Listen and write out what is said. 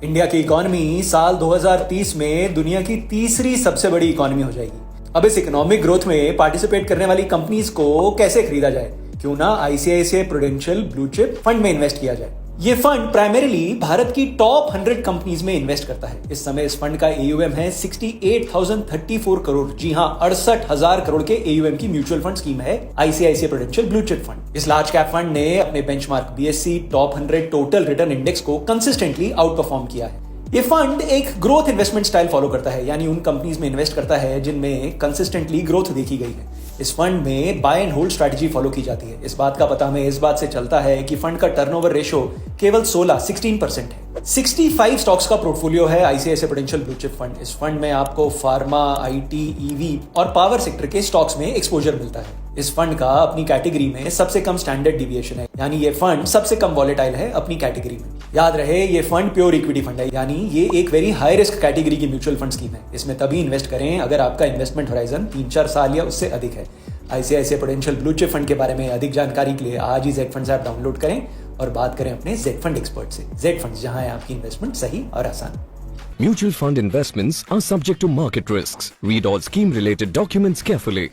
India की economy साल 2030 में दुनिया की तीसरी सबसे बड़ी इकोनॉमी हो जाएगी। अब इस इकोनॉमिक ग्रोथ में पार्टिसिपेट करने वाली कंपनीज को कैसे खरीदा जाए? क्यों ना ICICI prudential blue chip fund में इन्वेस्ट किया जाए। ये फंड प्राइमरीली भारत की टॉप 100 कंपनीज में इन्वेस्ट करता है। इस समय इस फंड का एयूएम है 68,034 करोड़। जी हां, 68,000 करोड़ के एयूएम की म्यूचुअल फंड स्कीम है ICICI prudential blue chip fund. इस लार्ज कैप फंड ने अपने benchmark BSE top 100 total return index को कंसिस्टेंटली आउट परफॉर्म किया है। ये फंड एक ग्रोथ इन्वेस्टमेंट स्टाइल फॉलो करता है, यानी उन कंपनीज में इन्वेस्ट करता है जिनमें कंसिस्टेंटली ग्रोथ देखी गई है। इस फंड में buy and hold strategy follow की जाती है। इस बात का पता हमें इस बात से चलता है कि फंड का टर्नओवर रेशो केवल 16% है। 65 स्टॉक्स का पोर्टफोलियो है ICICI prudential blue chip fund. इस फंड में आपको फार्मा, आईटी, ईवी और पावर सेक्टर के स्टॉक्स में एक्सपोजर मिलता है। इस फंड का अपनी कैटेगरी में सबसे कम स्टैंडर्ड डिविएशन है, यानी ये फंड सबसे कम वॉलेटाइल है अपनी कैटेगरी में। याद रहे, ये फंड प्योर इक्विटी फंड है, यानी ये एक वेरी हाई रिस्क कैटेगरी की म्यूचुअल फंड स्कीम है। इसमें तभी इन्वेस्ट करें अगर आपका इन्वेस्टमेंट होराइजन 3-4 साल या उससे अधिक है। ICICI prudential blue chip fund के बारे में अधिक जानकारी के लिए आज ही जेड फंड्स ऐप डाउनलोड करें और बात करें अपने जेड फंड एक्सपर्ट से। जेड फंड्स, जहां है आपकी इन्वेस्टमेंट सही और आसान। Mutual fund investments are subject to market risks. Read all scheme related documents carefully.